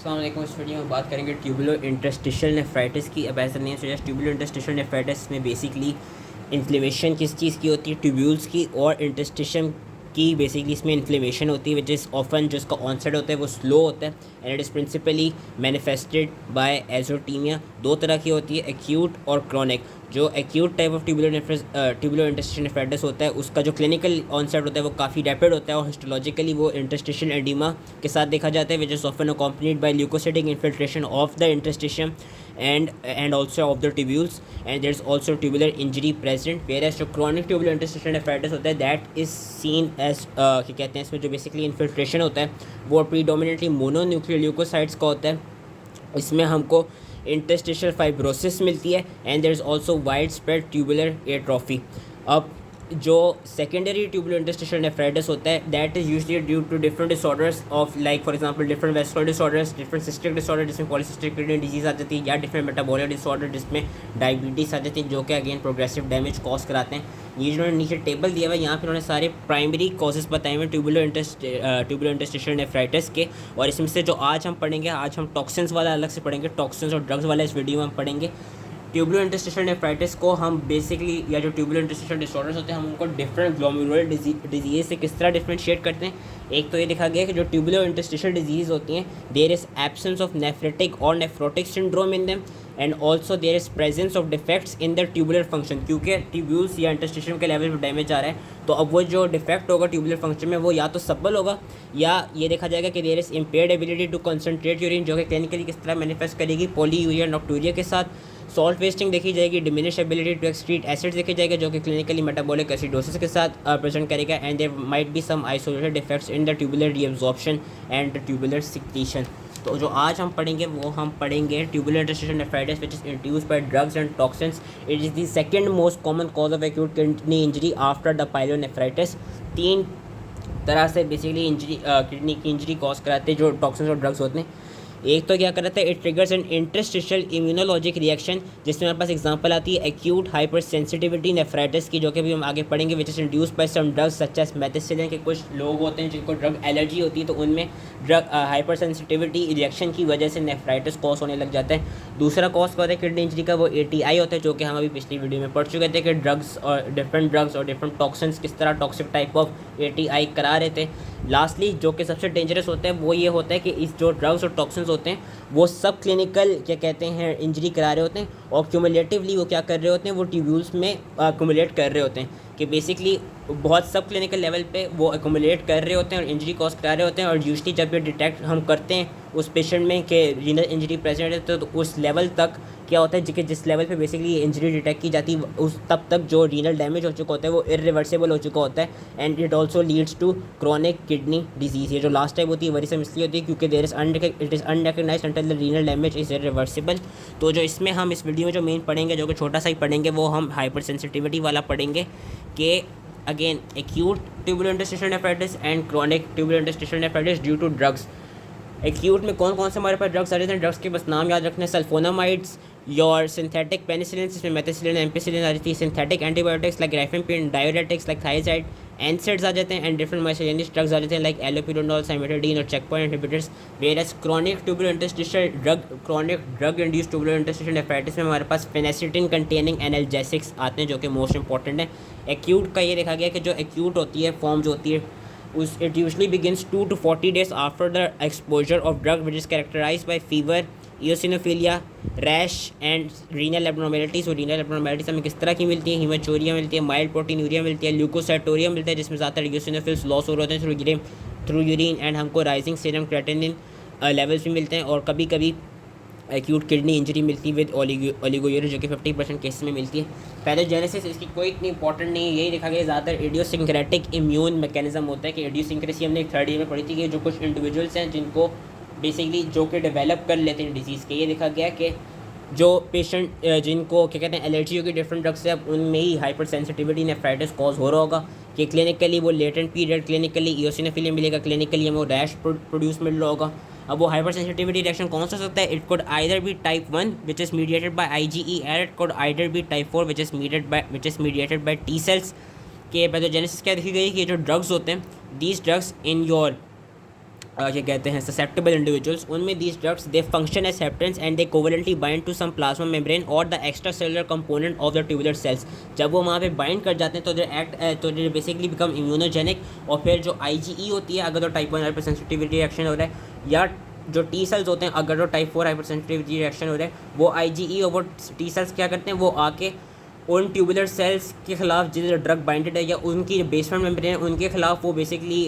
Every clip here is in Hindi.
अस्सलाम वालेकुम। इस वीडियो में बात करेंगे ट्यूबुलो इंटरस्टिशियल नेफ्राइटिस की। अब as the name suggest tubulo interstitial nephritis में बेसिकली इन्फ्लेमेशन किस चीज़ की होती है, ट्यूब्यूल्स की और इंटरस्टिशियम की। बेसिकली इसमें इन्फ्लेमेशन होती है विच इज़ ऑफन जो इसका ऑनसेट होता है वो स्लो होता है and it is principally manifested by azotemia. दो तरह की होती है, एक्यूट और क्रॉनिक। जो acute type of tubulo interstitial nephritis होता है उसका जो क्लिनिकल ऑनसेट होता है वो काफ़ी रैपिड होता है और हिस्टोलॉजिकली वो इंटरस्टिशियल एडिमा के साथ देखा जाता है which is often accompanied by leukocytic infiltration of the interstitium and also of the tubules, and there's also tubular injury present, whereas जो chronic tubular interstitial nephritis होता है that is seen as क्या कहते हैं इसमें जो basically infiltration होता है वो predominantly mononuclear leukocytes का होता है। इसमें हमको interstitial fibrosis मिलती है and there's also widespread tubular atrophy। अब जो सेकेंडरी ट्यूबुलर इंटरस्टिशियल नेफ्राइटिस होता है that is usually due to different disorders of like for example different vascular disorders, different cystic disorder जिसमें पॉलीसिस्टिक किडनी डिजीज़ आ जाती है, या डिफरेंट मेटाबॉलिक डिसऑर्डर जिसमें डायबिटीज़ आ जाती है जो कि अगेन प्रोग्रेसिव डैमेज कॉज कराते हैं। ये जिन्होंने नीचे टेबल दिया हुआ है यहाँ पर उन्होंने सारे प्राइमरी कॉजेज़ बताए हुए ट्यूबुलर इंटरस्टिशियल नेफ्राइटिस के, और इसमें से जो आज हम पढ़ेंगे, आज हम टॉक्सिन्स वाला अलग से पढ़ेंगे, टॉक्सिन्स और ड्रग्स वाला इस वीडियो में हम पढ़ेंगे। ट्यूबुलर इंटरस्टिशियल नेफ्राइटिस को हम बेसिकली, या जो ट्यूबुलर इंटरस्टिशियल डिसऑर्डर्स होते हैं हम उनको डिफरेंट ग्लोमेरुलर डिजीज़ से किस तरह डिफ्रेंशिएट करते हैं। एक तो ये देखा गया कि जो ट्यूबुलर इंटरस्टिशियल डिजीज़ होती हैं there is absence of nephritic और nephrotic syndrome in them and also there is presence of defects in the tubular function. क्योंकि ट्यूब्यूल्स या इंटरस्टिशियम के लेवल पर डैमेज आ रहा है तो अब वो जो डिफेक्ट होगा ट्यूबुलर फंक्शन में वो या तो सब्बल होगा या ये देखा जाएगा कि there is impaired ability to concentrate urine, जो कि क्लिनिकली किस तरह मैनिफेस्ट करेगी पॉलीयूरिया नॉक्टूरिया के साथ। सॉल्ट वेस्टिंग देखी जाएगी, diminish ability to excrete acid देखी जाएगा जो कि क्लिनिकली मेटाबॉलिक एसिडोसिस के साथ प्रेजेंट करेगा and there might be some isolated defects in the tubular reabsorption and the tubular secretion. तो जो आज हम पढ़ेंगे वो हम पढ़ेंगे tubular interstitial nephritis which is induced by drugs and toxins. It is the second most common cause of acute kidney injury after the pyelonephritis. तीन तरह से बेसिकली इंजरी किडनी की इंजरी कॉज कराते हैं जो टॉक्सिन्स और ड्रग्स होते हैं। एक तो क्या कराता है, it triggers an interstitial immunologic reaction, जिसमें हमारे पास एग्जांपल आती है एक्यूट हाइपर सेंसिटिविटी नेफ्राइटिस की, जो कि अभी हम आगे पढ़ेंगे, which is induced by some drugs such as methicillin के। कुछ लोग होते हैं जिनको ड्रग एलर्जी होती है तो उनमें ड्रग हाइपर सेंसिटिविटी रिएक्शन की वजह से नेफ्राइटिस कॉज होने लग जाता है। दूसरा कॉज क्या होता है किडनी इंजरी का, वो ATI होता है, जो कि हम अभी पिछली वीडियो में पढ़ चुके थे कि ड्रग्स और डिफरेंट टॉक्सिन्स किस तरह टॉक्सिक टाइप ऑफ ATI करा रहे थे। लास्टली जो कि सबसे डेंजरस होता है वो ये होता है कि इस जो ड्रग्स और टॉक्सिन्स होते हैं वो सब क्लिनिकल क्या कहते हैं इंजरी करा रहे होते हैं और क्यूमुलेटिवली वो क्या कर रहे होते हैं, वो ट्यूब्यूल्स में अक्यूमुलेट कर रहे होते हैं कि बेसिकली बहुत सब क्लिनिकल लेवल पे वो अक्यूमुलेट कर रहे होते हैं और इंजरी कॉज करा रहे होते हैं। और यूजली जब ये डिटेक्ट हम करते हैं उस पेशेंट में कि रीनल इंजरी प्रेजेंट है तो उस लेवल तक क्या होता है कि जिस लेवल पे बेसिकली इंजरी डिटेक्ट की जाती है उस तब तक जो रीनल डैमेज हो चुका होता है वो इरिवर्सिबल हो चुका होता है and it also leads to chronic kidney disease. ये जो लास्ट टाइप होती है वरीसम इसलिए होती है क्योंकि it is unrecognised until the renal damage is irreversible. तो जो इसमें हम इस वीडियो में जो मेन पढ़ेंगे, जो कि छोटा सा ही पढ़ेंगे, वो हम हाइपर सेंसिटिविटी वाला पढ़ेंगे कि again acute tubular interstitial nephritis and chronic tubular interstitial nephritis due to drugs. Acute में कौन कौन से हमारे पास ड्रग्स आ रहे थे, ड्रग्स के बस नाम याद रखना है, सल्फोनामाइड्स योर सिंथेटिक पेनिसिलिन जिसमें मेथिसिलिन एम्पिसिलिन आ जाती है, synthetic antibiotics like rifampin, diuretics like thiazide, NSAIDs आ जाते हैं एंड डिफरेंट माइसेलिनियस ड्रग्स आ जाते हैं लाइक एलोपिरोनॉल, साइमेटाडीन और checkpoint inhibitors. Whereas chronic drug induced tubular interstitial nephritis में हमारे पास फेनेसिटिन कंटेनिंग एनाल्जेसिक्स आते हैं जो कि मोस्ट इंपॉर्टेंट है। एक्यूट का ये देखा गया कि जो एक्यूट होती है फॉर्म जो होती है उस it usually begins 2 to 40 days after the exposure of drug which is characterised by fever, eosinophilia, rash and renal abnormalities. और रीनल एब्नॉर्मेलिटीज़ हमें किस तरह की मिलती है, हीमाचोरिया मिलती है, माइल्ड प्रोटीनूरिया मिलती है, ल्यूकोसाइटोरिया मिलता है जिसमें ज़्यादातर इयोसिनोफिल्स लॉस हो रहे होते हैं थ्रू यूरिन एंड हमको राइजिंग सीरम क्रेटिनिन लेवल्स भी मिलते हैं। और कभी कभी एक्यूट किडनी इंजरी मिलती है विद ओलिगोयूरिया जो कि 50% केस में मिलती है। पैथोजेनेसिस इसकी कोई इतनी इंपॉर्टेंट नहीं है, यही देखा गया ज़्यादातर इडियोसिंक्रेटिक इम्यून मैकेनिज्म होता है कि इडियोसिंक्रेसी हमने थर्ड ईयर में पढ़ी थी कि जो कुछ इंडिविजुअल्स हैं जिनको बेसिकली जो कि डेवलप कर लेते हैं डिजीज़ के। ये देखा गया कि जो पेशेंट जिनको क्या कहते हैं एलर्जी होगी डिफरेंट ड्रग्स से, अब उनमें ही हाइपर सेंसिटिविटी नेफ्राइटिस कॉज हो रहा होगा कि क्लिनिकली वो लेटेंट पीरियड क्लिनिकली इयोसिनोफिलिया मिलेगा, क्लिनिकली हमें वो रैश प्रोड्यूस मिल रहा होगा। अब वो हाइपर सेंसिटिविटी रिएक्शन कौन सा हो सकता है, it could either be type 1 which is mediated by IgE and it could either be type 4 which is mediated by T cells. के पैथोजेनेसिस क्या देखी गई कि जो ड्रग्स होते हैं दीज ड्रग्स इन योर क्या कहते हैं ससेप्टेबल इंडिविजुअल्स, उनमें these drugs they function as haptens and they covalently bind to some plasma membrane और the extra cellular component of the tubular cells. जब वो वहाँ पे बाइंड कर जाते हैं तो दे बेसिकली बिकम इम्यूनोजेनिक, और फिर जो IgE होती है, अगर तो टाइप 1 हाइपर सेंसिटिविटी रिएक्शन हो रहा है, या जो टी सेल्स होते हैं अगर तो टाइप 4 हाइपर सेंसिटिविटी रिएक्शन हो रहा है, वो IgE और वो टी सेल्स क्या करते हैं, वो आके उन ट्यूबुलर सेल्स के खिलाफ जो ड्रग बाइंडेड है या उनकी बेसमेंट मेम्ब्रेन उनके खिलाफ वो बेसिकली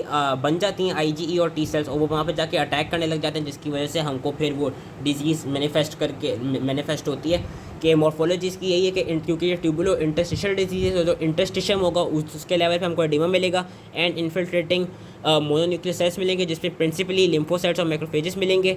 बन जाती हैं IgE और टी सेल्स, और वो वहाँ पर जाके अटैक करने लग जाते हैं, जिसकी वजह से हमको फिर वो डिजीज़ मैनिफेस्ट होती है। कि मॉर्फोलॉजी इसकी यही है कि क्योंकि ये ट्यूबुलो इंटरस्टिशियल डिजीज़ है, जो इंटरस्टिशियम होगा उसके लेवल पे हमको एडिमा मिलेगा एंड इन्फिल्ट्रेटिंग मोनोन्यूक्लियर सेल्स मिलेंगे, जिसमें प्रिंसिपली लिम्फोसाइट्स और मैक्रोफेजेस मिलेंगे।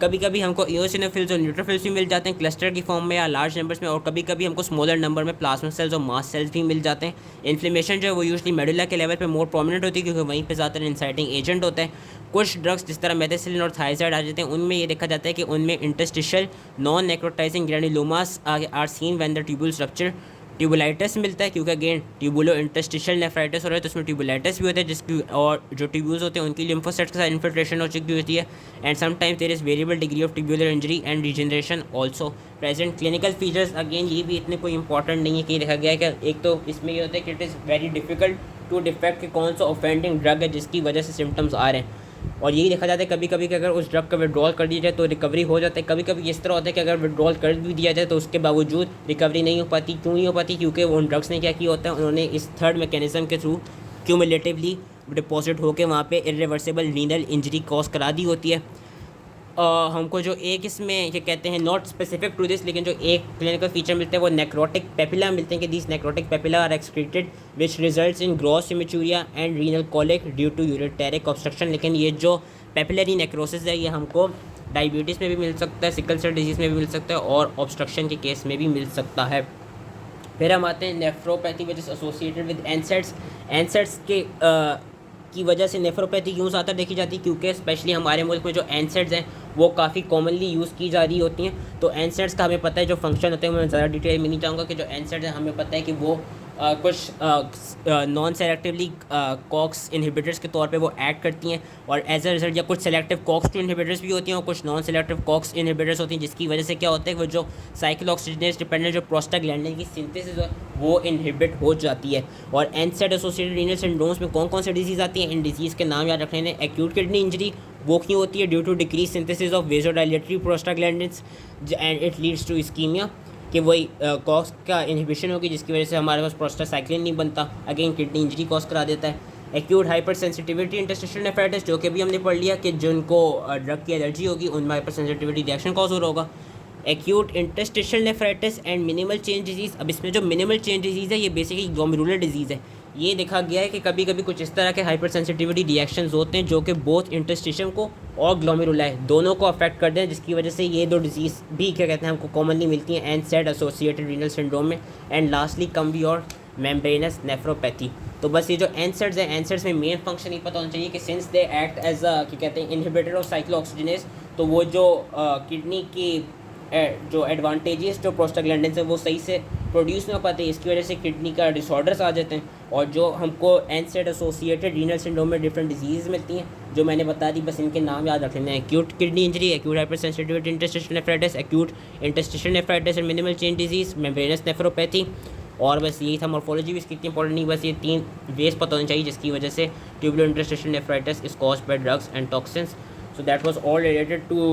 कभी कभी हमको इओसिनोफिल्स और न्यूट्रोफिल्स भी मिल जाते हैं क्लस्टर की फॉर्म में या लार्ज नंबर्स में, और कभी कभी हमको स्मॉलर नंबर में प्लाज्मा सेल्स और मास सेल्स भी मिल जाते हैं। इन्फ्लेमेशन जो है वो यूजली मेडुला के लेवल पे मोर प्रोमिनेंट होती है, क्योंकि वहीं पे ज़्यादातर इंसाइटिंग एजेंट होता है। कुछ ड्रग्स जिस तरह मेथेसिलिन और थायराइड आ जाते हैं, उनमें ये देखा जाता है कि उनमें interstitial non necrotising granulomas are seen when the tubules rupture. Tubulitis मिलता है क्योंकि अगेन ट्यूबुलो इंटरस्टिशियल नेफ्राइटिस हो रहा है, तो उसमें ट्यूबुलाइटिस भी होता है, जिसकी और जो ट्यूब्यूल्स होते हैं उनकी लिम्फोसाइट्स के साथ इन्फिल्ट्रेशन हो चुकी होती है। And sometimes there is variable degree of tubular injury and regeneration also present. Clinical features again ये भी इतने कोई इंपॉर्टेंट नहीं है कि देखा गया है कि एक तो इसमें ये होता है कि it is very difficult to defect कि कौन सा ऑफेंडिंग ड्रग है जिसकी वजह से सिम्टम्स आ रहे हैं, और यही देखा जाता है कभी कभी कि अगर उस ड्रग का विड्रॉल कर दिया जाए तो रिकवरी हो जाता है। कभी कभी इस तरह होता है कि अगर विड्रॉल कर भी दिया जाए तो उसके बावजूद रिकवरी नहीं हो पाती। क्यों नहीं हो पाती? क्योंकि उन ड्रग्स ने क्या किया होता है, उन्होंने इस थर्ड मैकेनिज्म के थ्रू क्यूमुलेटिवली डिपॉजिट होकर वहाँ पे इरिवर्सिबल रीनल इंजरी कॉज करा दी होती है। हमको जो एक इसमें ये कहते हैं नॉट स्पेसिफिक टू दिस, लेकिन जो एक क्लिनिकल फीचर मिलते हैं वो नेक्रोटिक पेपिला मिलते हैं कि this necrotic papilla are excreted which results in gross haematuria and renal colic due to ureteric obstruction. लेकिन ये जो पेपिलरी नेक्रोसिस है ये हमको डायबिटीज़ में भी मिल सकता है, सिकल सेल डिजीज़ में भी मिल सकता है, और ऑब्स्ट्रक्शन के केस में भी मिल सकता है। फिर हम आते हैं nephropathy which is associated with एनसेट्स। एनसेट्स के की वजह से नेफ्रोपैथी क्यों ज़्यादा देखी जाती है, क्योंकि स्पेशली हमारे मुल्क में जो एनसेट्स हैं वो काफ़ी कॉमनली यूज़ की जा रही होती हैं। तो एनसेट्स का हमें पता है जो फंक्शन होते हैं, मैं ज़्यादा डिटेल में नहीं चाहूँगा कि जो एनसेट्स हैं हमें पता है कि वो कुछ नॉन सेलेक्टिवली कॉक्स इनहिबिटर्स के तौर पे वो ऐड करती हैं, और एज अ रिजल्ट या कुछ सेलेक्टिव कॉक्स टू इनहिबिटर्स भी होती हैं और कुछ नॉन सेलेक्टिव कॉक्स इनहिबिटर्स होती हैं, जिसकी वजह से क्या होता है कि वो जो साइक्लोऑक्सीजनेज डिपेंडेंट जो प्रोस्टाग्लैंडिन की सिंथेसिस है वो इनहिबिट हो जाती है। और एनसेड एसोसिएटेड रीनल सिंड्रोम्स में कौन कौन से डिजीज़ आती हैं, इन डिजीज़ के नाम याद रखने हैं। एक्यूट किडनी इंजरी वो क्यों होती है? Due to decrease synthesis of vasodilatory prostaglandins and it leads to ischaemia, कि वही कॉक्स का इनहिबिशन होगी जिसकी वजह से हमारे पास प्रोस्टासाइक्लिन नहीं बनता, अगेन किडनी इंजरी कॉज करा देता है। Acute hyper sensitivity interstitial nephritis, जो कि भी हमने पढ़ लिया कि जिनको ड्रग की एलर्जी होगी उनमें हाइपर सेंसिटिविटी रिएक्शन कॉज हो रहा होगा। Acute interstitial nephritis and minimal change disease. अब इसमें जो मिनिमल चेंज डिजीज़ है ये बेसिकली ग्लोमेरुलर डिजीज़ है। ये देखा गया है कि कभी कभी कुछ इस तरह के हाइपर सेंसिटिविटी रिएक्शंस होते हैं जो कि बोथ इंटरस्टिशियम को और ग्लोमेरुलाई दोनों को अफेक्ट कर दें, जिसकी वजह से ये दो डिजीज़ भी क्या कहते हैं हमको कॉमनली मिलती हैं एनसेड एसोसिएटेड रीनल सिंड्रोम में। एंड लास्टली कम बी और मेम्ब्रेनस नेफ्रोपैथी। तो बस ये जो एनसेड्स हैं, एनसेड्स में मेन फंक्शन ये पता होना चाहिए कि since they act as a क्या कहते हैं इनहिबिटर ऑफ साइक्लोऑक्सीजनेज, तो वो जो किडनी की जो एडवांटेजेस जो प्रोस्टाग्लैंडिन है वो सही से प्रोड्यूस नहीं हो पाते, इसकी वजह से किडनी का डिसऑर्डर्स आ जाते हैं। और जो हमको एनसेड एसोसिएटेड रीनल सिंड्रोम में डिफरेंट डिजीज़ मिलती हैं जो मैंने बता दी, बस इनके नाम याद रख लेने हैं। Acute kidney injury, acute hyper sensitivity interstitial nephritis, acute interstitial nephritis and minimal change disease, membranous nephropathy. और बस यही था। मॉर्फोलॉजी भी इसकी इतनी इंपॉर्टेंट नहीं, बस ये 3 वेज पता होनी चाहिए जिसकी वजह से tubular interstitial nephritis is caused by drugs and toxins. So that was all related to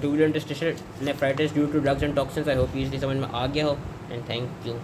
tubular interstitial nephritis due to drugs and toxins. I hope easily समझ में आ गया हो, and thank you.